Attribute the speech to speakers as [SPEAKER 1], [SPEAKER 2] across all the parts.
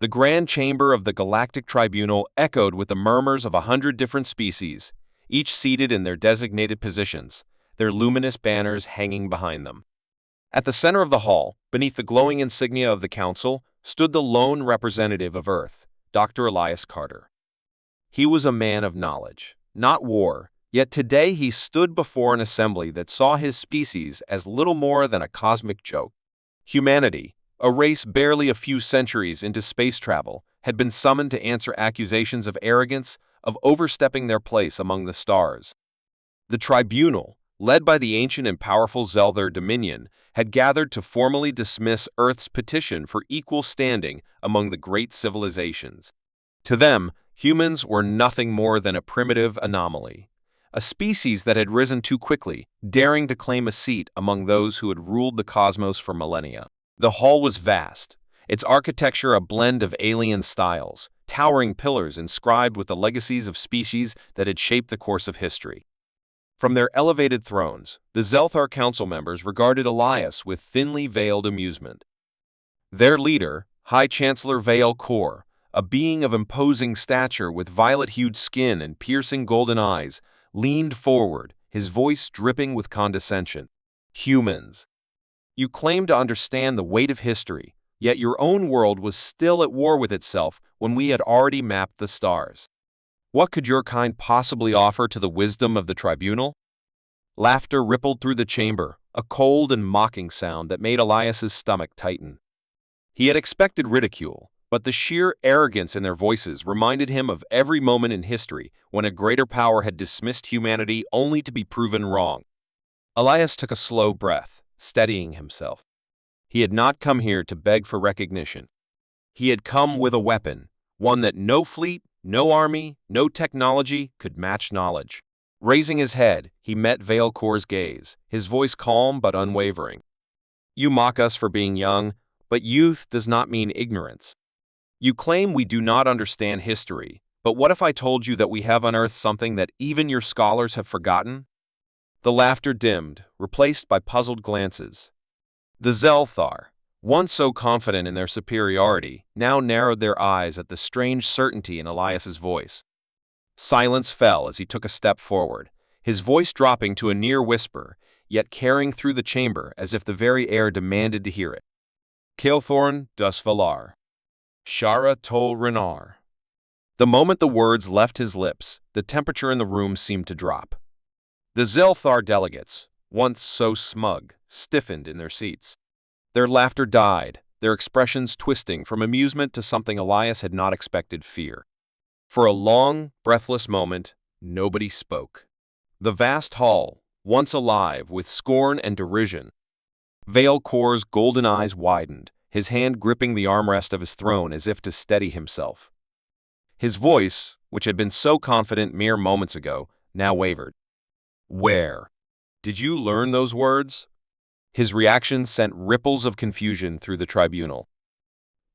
[SPEAKER 1] The grand chamber of the Galactic Tribunal echoed with the murmurs of 100 different species, each seated in their designated positions, their luminous banners hanging behind them. At the center of the hall, beneath the glowing insignia of the Council, stood the lone representative of Earth, Dr. Elias Carter. He was a man of knowledge, not war, yet today he stood before an assembly that saw his species as little more than a cosmic joke. Humanity, a race barely a few centuries into space travel, had been summoned to answer accusations of arrogance, of overstepping their place among the stars. The tribunal, led by the ancient and powerful Zelther Dominion, had gathered to formally dismiss Earth's petition for equal standing among the great civilizations. To them, humans were nothing more than a primitive anomaly, a species that had risen too quickly, daring to claim a seat among those who had ruled the cosmos for millennia. The hall was vast, its architecture a blend of alien styles, towering pillars inscribed with the legacies of species that had shaped the course of history. From their elevated thrones, the Zelthar council members regarded Elias with thinly veiled amusement. Their leader, High Chancellor Vale Kor, a being of imposing stature with violet-hued skin and piercing golden eyes, leaned forward, his voice dripping with condescension. Humans. You claim to understand the weight of history, yet your own world was still at war with itself when we had already mapped the stars. What could your kind possibly offer to the wisdom of the tribunal? Laughter rippled through the chamber, a cold and mocking sound that made Elias's stomach tighten. He had expected ridicule, but the sheer arrogance in their voices reminded him of every moment in history when a greater power had dismissed humanity only to be proven wrong. Elias took a slow breath, steadying himself. He had not come here to beg for recognition. He had come with a weapon, one that no fleet, no army, no technology could match knowledge. Raising his head, he met Vale Kor's gaze, his voice calm but unwavering. You mock us for being young, but youth does not mean ignorance. You claim we do not understand history, but what if I told you that we have unearthed something that even your scholars have forgotten? The laughter dimmed, replaced by puzzled glances. The Zelthar, once so confident in their superiority, now narrowed their eyes at the strange certainty in Elias's voice. Silence fell as he took a step forward, his voice dropping to a near whisper, yet carrying through the chamber as if the very air demanded to hear it. Kilthorn dus Valar. Shara tol Renar. The moment the words left his lips, the temperature in the room seemed to drop. The Zelthar delegates, once so smug, stiffened in their seats. Their laughter died, their expressions twisting from amusement to something Elias had not expected: fear. For a long, breathless moment, nobody spoke. The vast hall, once alive with scorn and derision. Vale Kor's golden eyes widened, his hand gripping the armrest of his throne as if to steady himself. His voice, which had been so confident mere moments ago, now wavered. Where did you learn those words? His reaction sent ripples of confusion through the tribunal.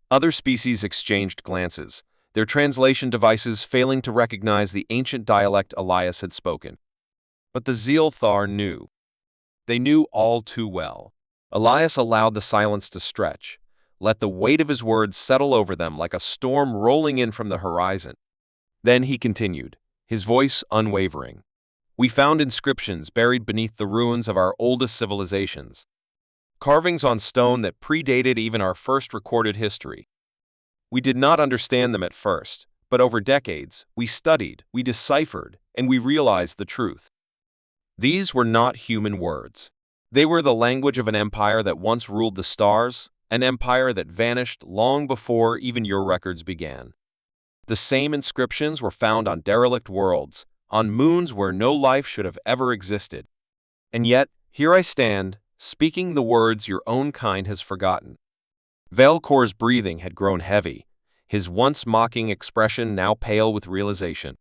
[SPEAKER 1] Other species exchanged glances, their translation devices failing to recognize the ancient dialect Elias had spoken. But the Zelthar knew. They knew all too well. Elias allowed the silence to stretch, let the weight of his words settle over them like a storm rolling in from the horizon. Then he continued, his voice unwavering. We found inscriptions buried beneath the ruins of our oldest civilizations. Carvings on stone that predated even our first recorded history. We did not understand them at first, but over decades, we studied, we deciphered, and we realized the truth. These were not human words. They were the language of an empire that once ruled the stars, an empire that vanished long before even your records began. The same inscriptions were found on derelict worlds, on moons where no life should have ever existed. And yet, here I stand, speaking the words your own kind has forgotten. Vale Kor's breathing had grown heavy, his once mocking expression now pale with realization.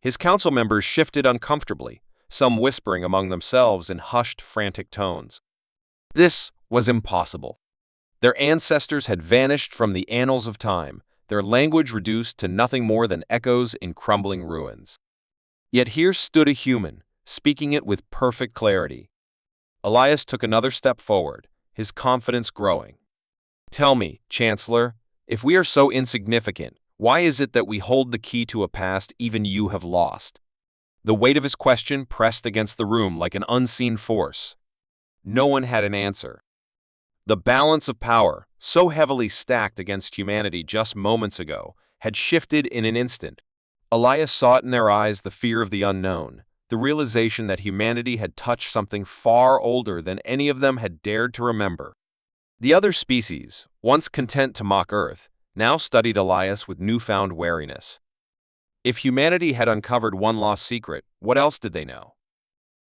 [SPEAKER 1] His council members shifted uncomfortably, some whispering among themselves in hushed, frantic tones. This was impossible. Their ancestors had vanished from the annals of time, their language reduced to nothing more than echoes in crumbling ruins. Yet here stood a human, speaking it with perfect clarity. Elias took another step forward, his confidence growing. Tell me, Chancellor, If we are so insignificant, why is it that we hold the key to a past even you have lost? The weight of his question pressed against the room like an unseen force. No one had an answer. The balance of power, so heavily stacked against humanity just moments ago, had shifted in an instant. Elias saw it in their eyes, the fear of the unknown, the realization that humanity had touched something far older than any of them had dared to remember. The other species, once content to mock Earth, now studied Elias with newfound wariness. If humanity had uncovered one lost secret, what else did they know?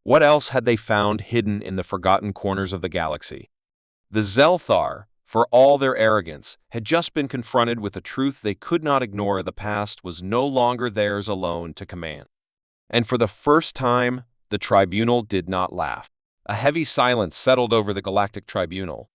[SPEAKER 1] What else had they found hidden in the forgotten corners of the galaxy? The Zelthar, for all their arrogance, had just been confronted with a truth they could not ignore. The past was no longer theirs alone to command. And for the first time, the tribunal did not laugh. A heavy silence settled over the Galactic Tribunal.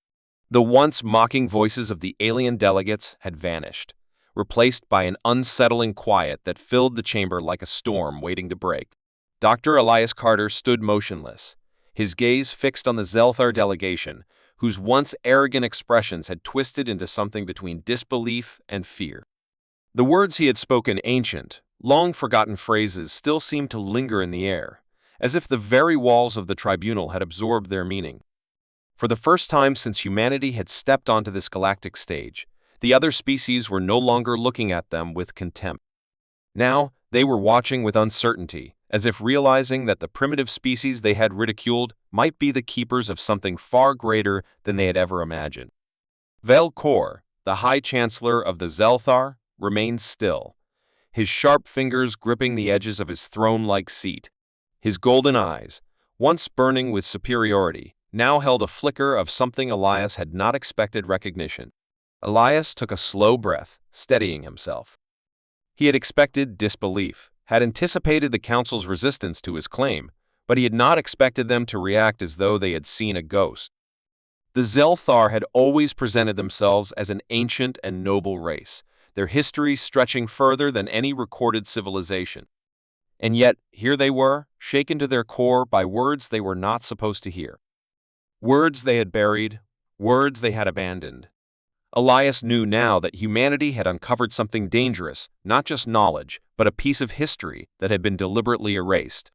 [SPEAKER 1] The once mocking voices of the alien delegates had vanished, replaced by an unsettling quiet that filled the chamber like a storm waiting to break. Dr. Elias Carter stood motionless, his gaze fixed on the Zelthar delegation, whose once arrogant expressions had twisted into something between disbelief and fear. The words he had spoken, ancient, long-forgotten phrases, still seemed to linger in the air, as if the very walls of the tribunal had absorbed their meaning. For the first time since humanity had stepped onto this galactic stage, the other species were no longer looking at them with contempt. Now, they were watching with uncertainty, as if realizing that the primitive species they had ridiculed might be the keepers of something far greater than they had ever imagined. Vel-Kor, the High Chancellor of the Zelthar, remained still, his sharp fingers gripping the edges of his throne-like seat. His golden eyes, once burning with superiority, now held a flicker of something Elias had not expected recognition. Elias took a slow breath, steadying himself. He had expected disbelief, had anticipated the Council's resistance to his claim, but he had not expected them to react as though they had seen a ghost. The Zelthar had always presented themselves as an ancient and noble race, their history stretching further than any recorded civilization. And yet, here they were, shaken to their core by words they were not supposed to hear. Words they had buried, words they had abandoned. Elias knew now that humanity had uncovered something dangerous, not just knowledge, but a piece of history that had been deliberately erased.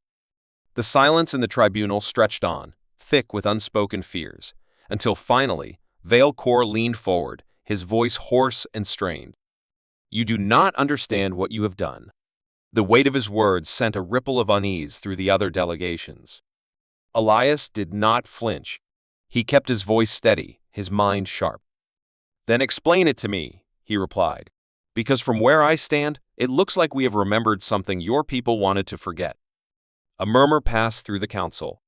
[SPEAKER 1] The silence in the tribunal stretched on, thick with unspoken fears, until finally, Vel-Kor leaned forward, his voice hoarse and strained. "You do not understand what you have done." The weight of his words sent a ripple of unease through the other delegations. Elias did not flinch. He kept his voice steady, his mind sharp. "Then explain it to me," he replied, "because from where I stand, it looks like we have remembered something your people wanted to forget." A murmur passed through the council.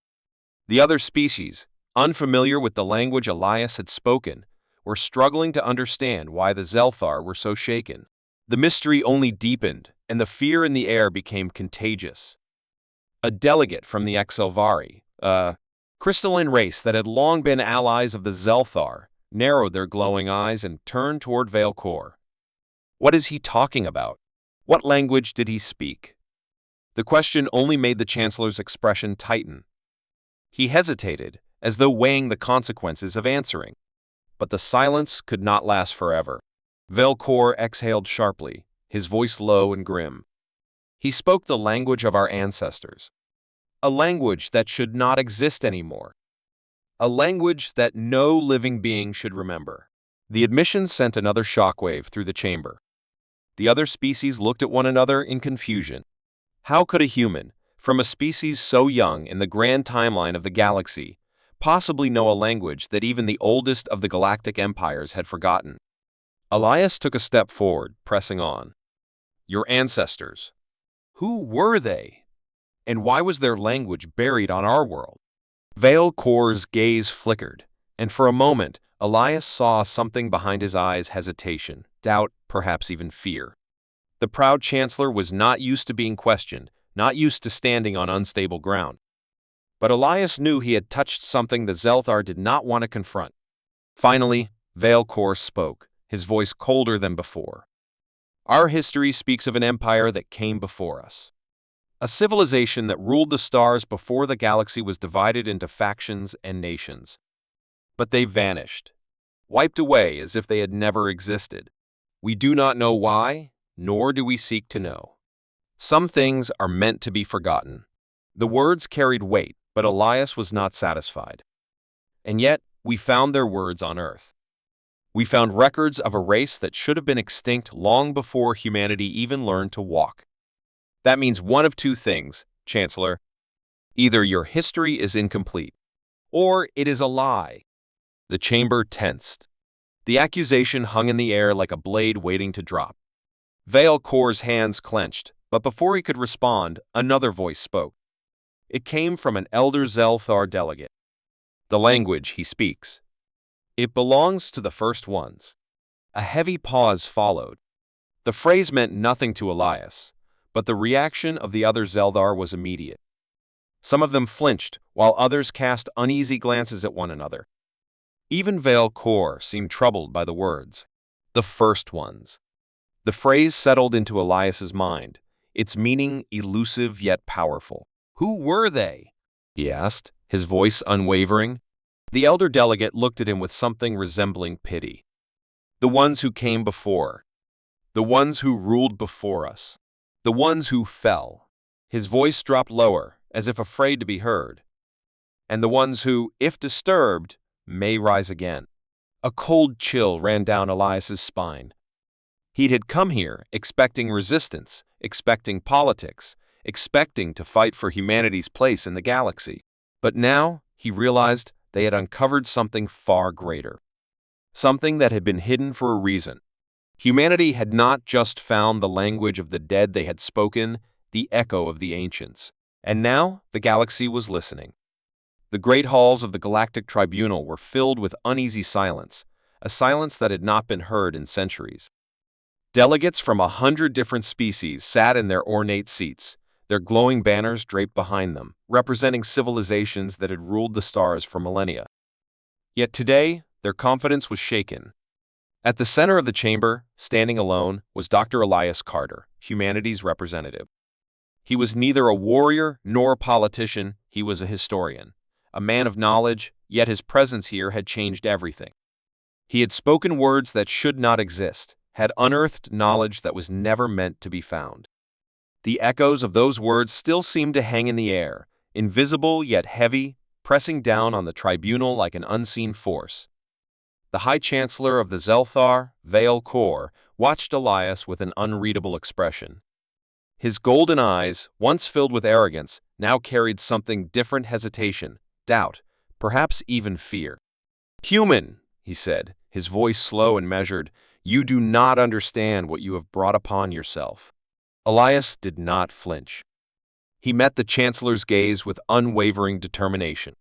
[SPEAKER 1] The other species, unfamiliar with the language Elias had spoken, were struggling to understand why the Zelthar were so shaken. The mystery only deepened, and the fear in the air became contagious. A delegate from the Exelvari, a crystalline race that had long been allies of the Zelthar, narrowed their glowing eyes and turned toward Vel-Kor. "What is he talking about? What language did he speak?" The question only made the Chancellor's expression tighten. He hesitated, as though weighing the consequences of answering. But the silence could not last forever. Vel-Kor exhaled sharply, his voice low and grim. "He spoke the language of our ancestors. A language that should not exist anymore. A language that no living being should remember." The admission sent another shockwave through the chamber. The other species looked at one another in confusion. How could a human, from a species so young in the grand timeline of the galaxy, possibly know a language that even the oldest of the galactic empires had forgotten? Elias took a step forward, pressing on. "Your ancestors. Who were they? And why was their language buried on our world?" Vel-Kor's gaze flickered, and for a moment, Elias saw something behind his eyes: hesitation, doubt, perhaps even fear. The proud chancellor was not used to being questioned, not used to standing on unstable ground. But Elias knew he had touched something the Zelthar did not want to confront. Finally, Vel-Kor spoke, his voice colder than before. "Our history speaks of an empire that came before us. A civilization that ruled the stars before the galaxy was divided into factions and nations. But they vanished, wiped away as if they had never existed. We do not know why, nor do we seek to know. Some things are meant to be forgotten. The words carried weight, but Elias was not satisfied. And yet, we found their words on Earth. We found records of a race that should have been extinct long before humanity even learned to walk. That means one of two things, Chancellor. Either your history is incomplete, or it is a lie. The chamber tensed. The accusation hung in the air like a blade waiting to drop. Vale Kor's hands clenched, but before he could respond, another voice spoke. It came from an elder Zelthar delegate. The language he speaks. It belongs to the first ones. A heavy pause followed. The phrase meant nothing to Elias, but the reaction of the other Zeldar was immediate. Some of them flinched, while others cast uneasy glances at one another. Even Vale Kor seemed troubled by the words. The first ones. The phrase settled into Elias's mind, its meaning elusive yet powerful. Who were they? He asked, his voice unwavering. The elder delegate looked at him with something resembling pity. The ones who came before. The ones who ruled before us. The ones who fell. His voice dropped lower, as if afraid to be heard. And the ones who, if disturbed, may rise again. A cold chill ran down Elias's spine. He had come here expecting resistance, expecting politics, expecting to fight for humanity's place in the galaxy. But now, he realized they had uncovered something far greater. Something that had been hidden for a reason. Humanity had not just found the language of the dead they had spoken, the echo of the ancients. And now, the galaxy was listening. The great halls of the Galactic Tribunal were filled with uneasy silence, a silence that had not been heard in centuries. Delegates from 100 different species sat in their ornate seats, their glowing banners draped behind them, representing civilizations that had ruled the stars for millennia. Yet today, their confidence was shaken. At the center of the chamber, standing alone, was Dr. Elias Carter, humanity's representative. He was neither a warrior nor a politician, he was a historian, a man of knowledge, yet his presence here had changed everything. He had spoken words that should not exist, had unearthed knowledge that was never meant to be found. The echoes of those words still seemed to hang in the air, invisible yet heavy, pressing down on the tribunal like an unseen force. The High Chancellor of the Zelthar, Vale Kor, watched Elias with an unreadable expression. His golden eyes, once filled with arrogance, now carried something different: hesitation, doubt, perhaps even fear. "Human," he said, his voice slow and measured, "you do not understand what you have brought upon yourself." Elias did not flinch. He met the Chancellor's gaze with unwavering determination.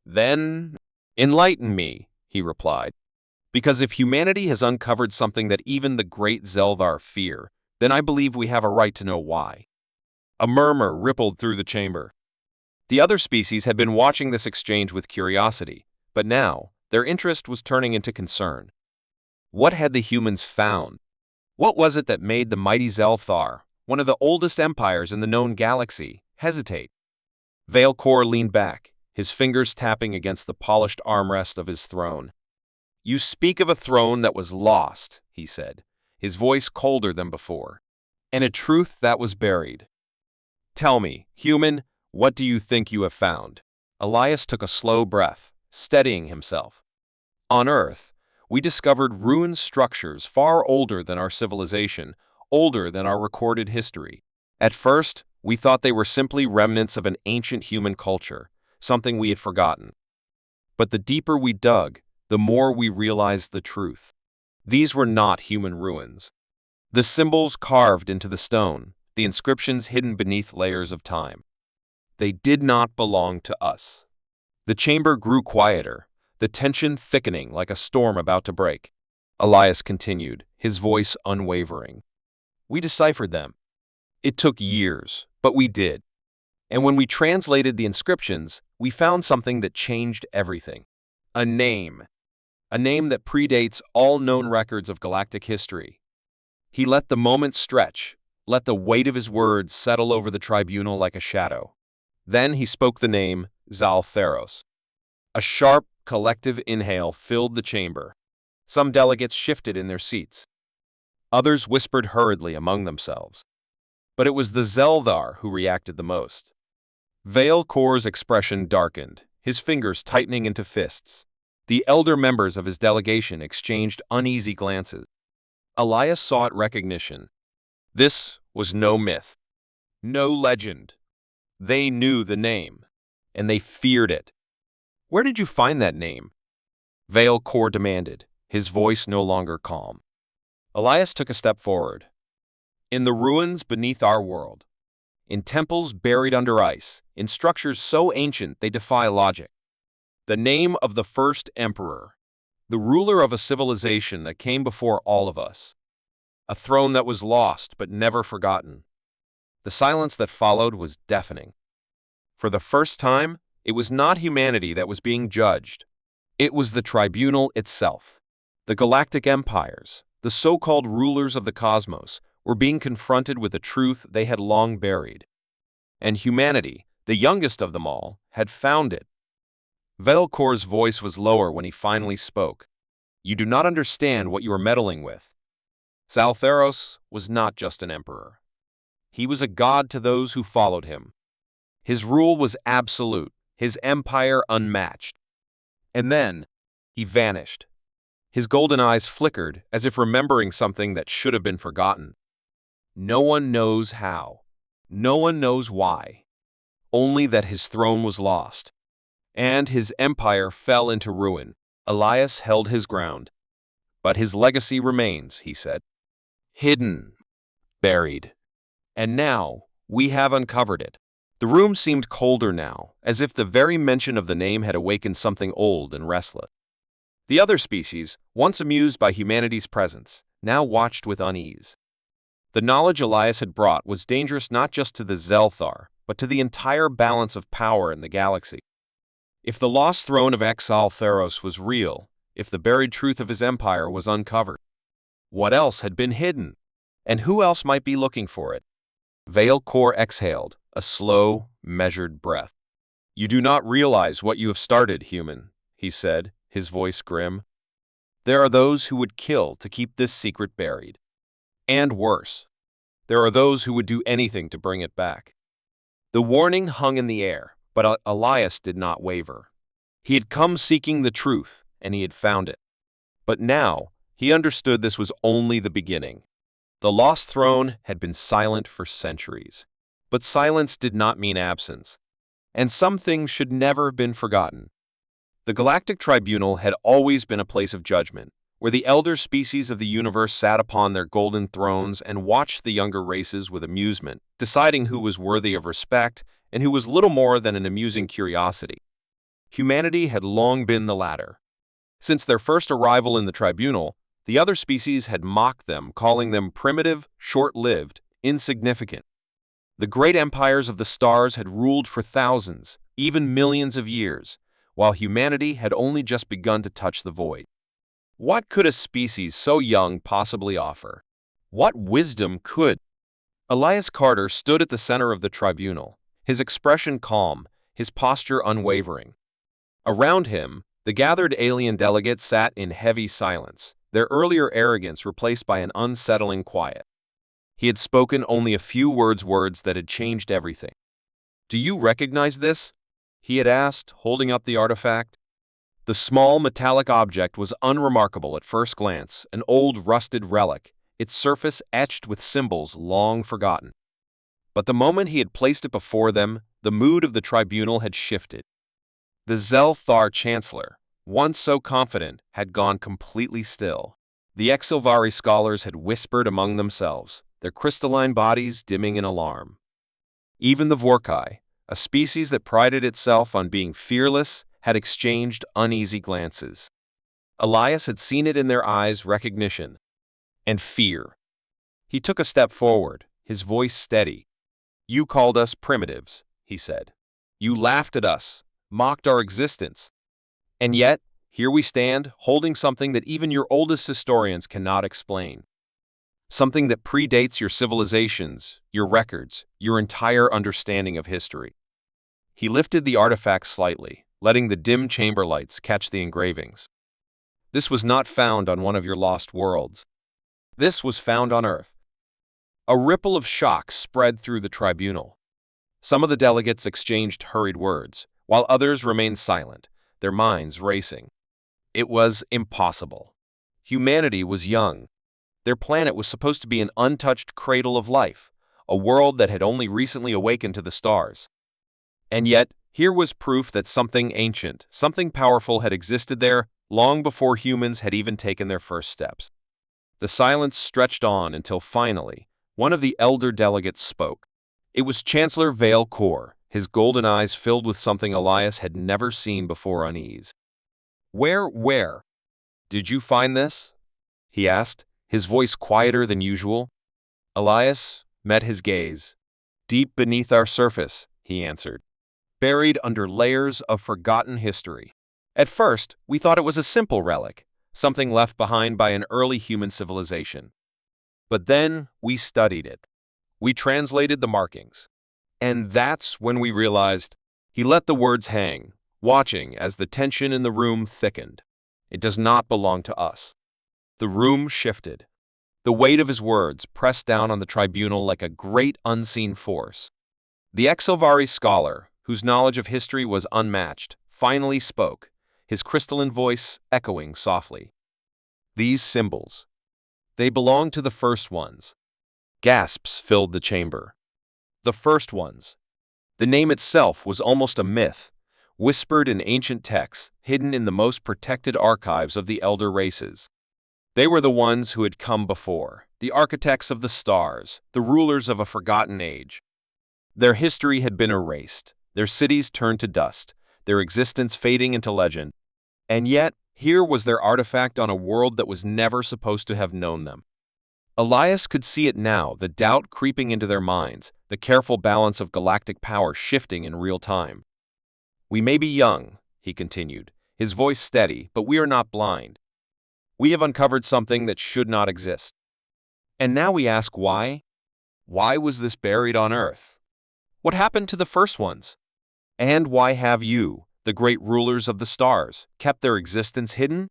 [SPEAKER 1] "Then, enlighten me," he replied. "Because if humanity has uncovered something that even the great Zelthar fear, then I believe we have a right to know why." A murmur rippled through the chamber. The other species had been watching this exchange with curiosity, but now, their interest was turning into concern. What had the humans found? What was it that made the mighty Zelthar, one of the oldest empires in the known galaxy, hesitate? Vale Kor leaned back, his fingers tapping against the polished armrest of his throne. "You speak of a throne that was lost," he said, his voice colder than before, "and a truth that was buried. Tell me, human, what do you think you have found?" Elias took a slow breath, steadying himself. "On Earth, we discovered ruined structures far older than our civilization, older than our recorded history. At first, we thought they were simply remnants of an ancient human culture, something we had forgotten. But the deeper we dug, the more we realized the truth. These were not human ruins. The symbols carved into the stone, the inscriptions hidden beneath layers of time. They did not belong to us." The chamber grew quieter, the tension thickening like a storm about to break. Elias continued, his voice unwavering. "We deciphered them. It took years, but we did. And when we translated the inscriptions, we found something that changed everything. A name. A name that predates all known records of galactic history." He let the moment stretch, let the weight of his words settle over the tribunal like a shadow. Then he spoke the name, Zaltheros. A sharp, collective inhale filled the chamber. Some delegates shifted in their seats. Others whispered hurriedly among themselves. But it was the Zeldar who reacted the most. Vale Kor's expression darkened, his fingers tightening into fists. The elder members of his delegation exchanged uneasy glances. Elias sought recognition. This was no myth, no legend. They knew the name, and they feared it. "Where did you find that name?" Vale Kor demanded, his voice no longer calm. Elias took a step forward. "In the ruins beneath our world. In temples buried under ice, in structures so ancient they defy logic. The name of the first emperor, the ruler of a civilization that came before all of us. A throne that was lost but never forgotten." The silence that followed was deafening. For the first time, it was not humanity that was being judged. It was the tribunal itself. The galactic empires, the so-called rulers of the cosmos, were being confronted with a truth they had long buried. And humanity, the youngest of them all, had found it. Velkor's voice was lower when he finally spoke. "You do not understand what you are meddling with. Zaltheros was not just an emperor. He was a god to those who followed him. His rule was absolute, his empire unmatched. And then, he vanished. His golden eyes flickered as if remembering something that should have been forgotten. No one knows how. No one knows why. Only that his throne was lost. And his empire fell into ruin." Elias held his ground. "But his legacy remains," he said. "Hidden. Buried. And now, we have uncovered it." The room seemed colder now, as if the very mention of the name had awakened something old and restless. The other species, once amused by humanity's presence, now watched with unease. The knowledge Elias had brought was dangerous not just to the Zelthar, but to the entire balance of power in the galaxy. If the lost throne of Exal Theros was real, if the buried truth of his empire was uncovered, what else had been hidden? And who else might be looking for it? Vale Kor exhaled, a slow, measured breath. "You do not realize what you have started, human," he said, his voice grim. "There are those who would kill to keep this secret buried. And worse, there are those who would do anything to bring it back." The warning hung in the air, but Elias did not waver. He had come seeking the truth, and he had found it. But now, he understood this was only the beginning. The lost throne had been silent for centuries. But silence did not mean absence. And some things should never have been forgotten. The Galactic Tribunal had always been a place of judgment, where the elder species of the universe sat upon their golden thrones and watched the younger races with amusement, deciding who was worthy of respect and who was little more than an amusing curiosity. Humanity had long been the latter. Since their first arrival in the tribunal, the other species had mocked them, calling them primitive, short-lived, insignificant. The great empires of the stars had ruled for thousands, even millions of years, while humanity had only just begun to touch the void. What could a species so young possibly offer? What wisdom could? Elias Carter stood at the center of the tribunal, his expression calm, his posture unwavering. Around him, the gathered alien delegates sat in heavy silence, their earlier arrogance replaced by an unsettling quiet. He had spoken only a few words that had changed everything. "Do you recognize this?" he had asked, holding up the artifact. The small metallic object was unremarkable at first glance, an old rusted relic, its surface etched with symbols long forgotten. But the moment he had placed it before them, the mood of the tribunal had shifted. The Zelthar Chancellor, once so confident, had gone completely still. The Exilvari scholars had whispered among themselves, their crystalline bodies dimming in alarm. Even the Vorkai, a species that prided itself on being fearless, had exchanged uneasy glances. Elias had seen it in their eyes, recognition and fear. He took a step forward, his voice steady. "You called us primitives," he said. "You laughed at us, mocked our existence. And yet, here we stand, holding something that even your oldest historians cannot explain. Something that predates your civilizations, your records, your entire understanding of history." He lifted the artifact slightly, letting the dim chamber lights catch the engravings. "This was not found on one of your lost worlds. This was found on Earth. A ripple of shock spread through the tribunal. Some of the delegates exchanged hurried words, while others remained silent, their minds racing. It was impossible. Humanity was young. Their planet was supposed to be an untouched cradle of life, a world that had only recently awakened to the stars. And yet, here was proof that something ancient, something powerful had existed there long before humans had even taken their first steps. The silence stretched on until finally, one of the elder delegates spoke. It was Chancellor Vale Kor, his golden eyes filled with something Elias had never seen before unease. Where did you find this?" he asked, his voice quieter than usual. Elias met his gaze. "Deep beneath our surface," he answered, "buried under layers of forgotten history. At first, we thought it was a simple relic, something left behind by an early human civilization. But then we studied it. We translated the markings. And that's when we realized." He let the words hang, watching as the tension in the room thickened. "It does not belong to us." The room shifted. The weight of his words pressed down on the tribunal like a great unseen force. The HFY scholar, whose knowledge of history was unmatched, finally spoke, his crystalline voice echoing softly. "These symbols, they belong to the first ones." Gasps filled the chamber. The first ones. The name itself was almost a myth, whispered in ancient texts, hidden in the most protected archives of the elder races. They were the ones who had come before, the architects of the stars, the rulers of a forgotten age. Their history had been erased, their cities turned to dust, their existence fading into legend. And yet, here was their artifact on a world that was never supposed to have known them. Elias could see it now, the doubt creeping into their minds, the careful balance of galactic power shifting in real time. "We may be young," he continued, his voice steady, "but we are not blind. We have uncovered something that should not exist. And now we ask why? Why was this buried on Earth? What happened to the first ones? And why have you, the great rulers of the stars, kept their existence hidden?"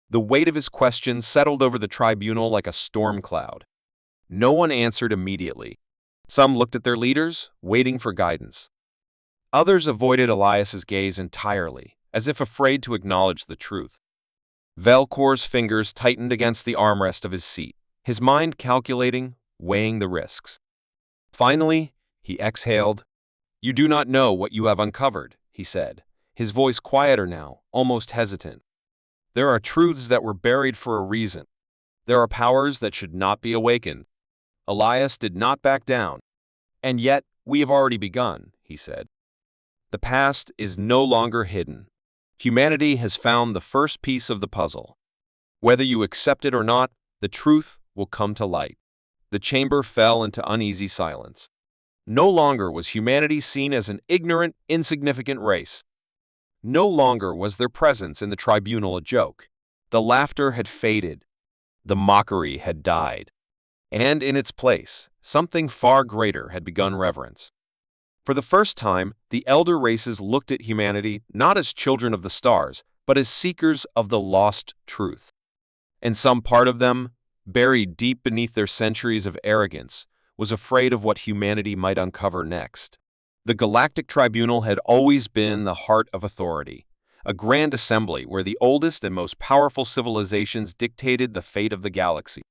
[SPEAKER 1] The weight of his questions settled over the tribunal like a storm cloud. No one answered immediately. Some looked at their leaders, waiting for guidance. Others avoided Elias's gaze entirely, as if afraid to acknowledge the truth. Velkor's fingers tightened against the armrest of his seat, his mind calculating, weighing the risks. Finally, he exhaled. "You do not know what you have uncovered," he said, his voice quieter now, almost hesitant. "There are truths that were buried for a reason. There are powers that should not be awakened." Elias did not back down. "And yet, we have already begun," he said. "The past is no longer hidden. Humanity has found the first piece of the puzzle. Whether you accept it or not, the truth will come to light." The chamber fell into uneasy silence. No longer was humanity seen as an ignorant, insignificant race. No longer was their presence in the tribunal a joke. The laughter had faded. The mockery had died. And in its place, something far greater had begun reverence. For the first time, the elder races looked at humanity not as children of the stars, but as seekers of the lost truth. And some part of them, buried deep beneath their centuries of arrogance, was afraid of what humanity might uncover next. The Galactic Tribunal had always been the heart of authority, a grand assembly where the oldest and most powerful civilizations dictated the fate of the galaxy.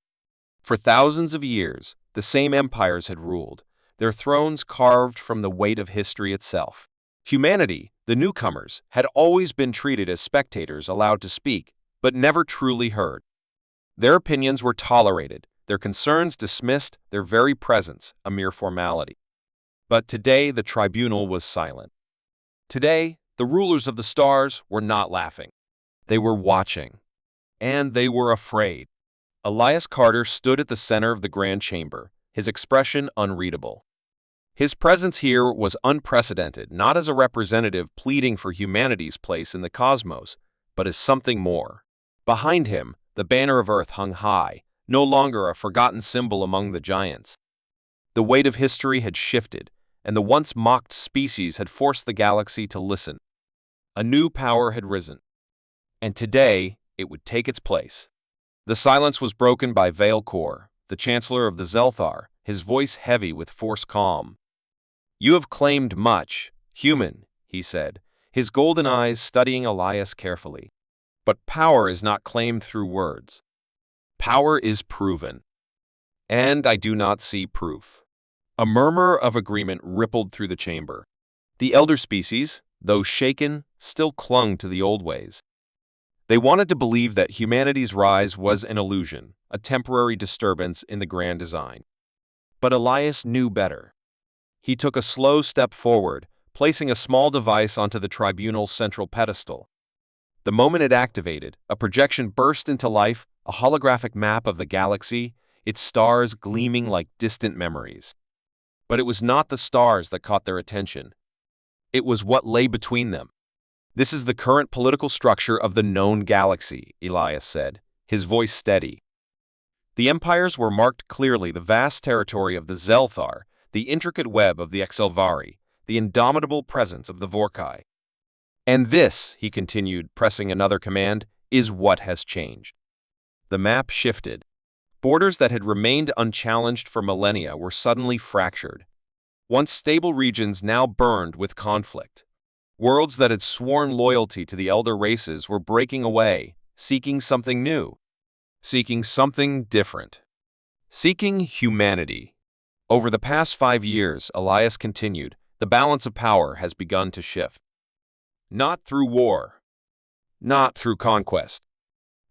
[SPEAKER 1] For thousands of years, the same empires had ruled, their thrones carved from the weight of history itself. Humanity, the newcomers, had always been treated as spectators allowed to speak, but never truly heard. Their opinions were tolerated, their concerns dismissed, their very presence a mere formality. But today the tribunal was silent. Today, the rulers of the stars were not laughing. They were watching. And they were afraid. Elias Carter stood at the center of the grand chamber, his expression unreadable. His presence here was unprecedented, not as a representative pleading for humanity's place in the cosmos, but as something more. Behind him, the banner of Earth hung high, no longer a forgotten symbol among the giants. The weight of history had shifted, and the once mocked species had forced the galaxy to listen. A new power had risen. And today, it would take its place. The silence was broken by Vale Kor, the Chancellor of the Zelthar, his voice heavy with forced calm. "You have claimed much, human," he said, his golden eyes studying Elias carefully. "But power is not claimed through words. Power is proven. And I do not see proof." A murmur of agreement rippled through the chamber. The elder species, though shaken, still clung to the old ways. They wanted to believe that humanity's rise was an illusion, a temporary disturbance in the grand design. But Elias knew better. He took a slow step forward, placing a small device onto the tribunal's central pedestal. The moment it activated, a projection burst into life, a holographic map of the galaxy, its stars gleaming like distant memories. But it was not the stars that caught their attention. It was what lay between them. "This is the current political structure of the known galaxy," Elias said, his voice steady. The empires were marked clearly: the vast territory of the Zelthar, the intricate web of the Exelvari, the indomitable presence of the Vorkai. "And this," he continued, pressing another command, "is what has changed." The map shifted. Borders that had remained unchallenged for millennia were suddenly fractured. Once stable regions now burned with conflict. Worlds that had sworn loyalty to the elder races were breaking away, seeking something new, seeking something different, seeking humanity. Over the past 5 years, Elias continued, the balance of power has begun to shift. Not through war, not through conquest,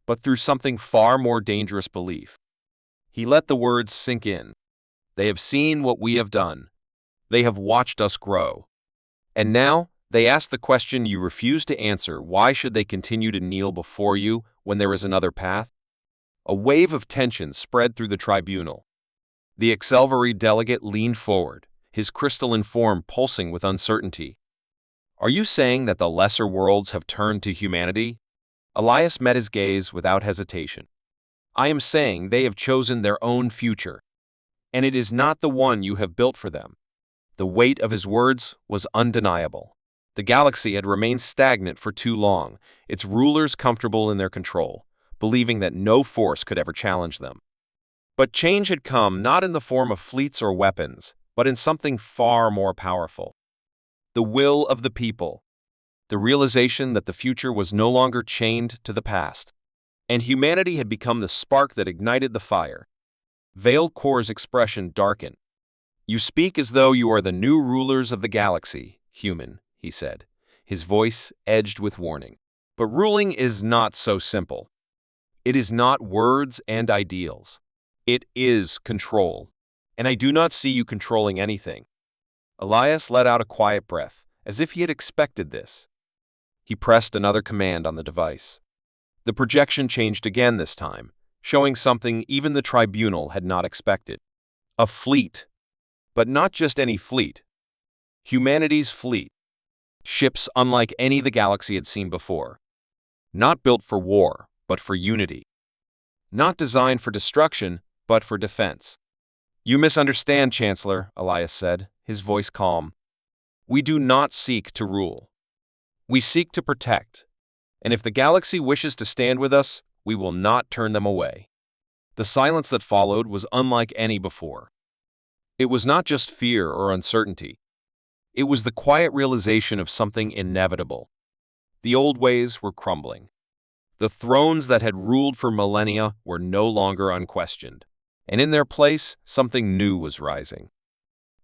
[SPEAKER 1] but through something far more dangerous: belief. He let the words sink in. "They have seen what we have done. They have watched us grow. And now, they ask the question you refuse to answer: why should they continue to kneel before you when there is another path?" A wave of tension spread through the tribunal. The Exelvari delegate leaned forward, his crystalline form pulsing with uncertainty. "Are you saying that the lesser worlds have turned to humanity?" Elias met his gaze without hesitation. "I am saying they have chosen their own future, and it is not the one you have built for them." The weight of his words was undeniable. The galaxy had remained stagnant for too long, its rulers comfortable in their control, believing that no force could ever challenge them. But change had come not in the form of fleets or weapons, but in something far more powerful. The will of the people. The realization that the future was no longer chained to the past, and humanity had become the spark that ignited the fire. Vale Kor's expression darkened. "You speak as though you are the new rulers of the galaxy, human," he said, his voice edged with warning. "But ruling is not so simple. It is not words and ideals. It is control. And I do not see you controlling anything." Elias let out a quiet breath, as if he had expected this. He pressed another command on the device. The projection changed again this time, showing something even the tribunal had not expected. A fleet. But not just any fleet. Humanity's fleet. Ships unlike any the galaxy had seen before. Not built for war, but for unity. Not designed for destruction, but for defense. "You misunderstand, Chancellor," Elias said, his voice calm. "We do not seek to rule. We seek to protect. And if the galaxy wishes to stand with us, we will not turn them away." The silence that followed was unlike any before. It was not just fear or uncertainty. It was the quiet realization of something inevitable. The old ways were crumbling. The thrones that had ruled for millennia were no longer unquestioned, and in their place, something new was rising.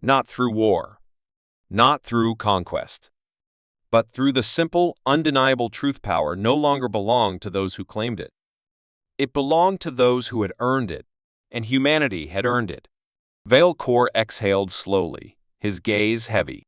[SPEAKER 1] Not through war, not through conquest, but through the simple, undeniable truth. Power no longer belonged to those who claimed it. It belonged to those who had earned it, and humanity had earned it. Vale Kor exhaled slowly, his gaze heavy.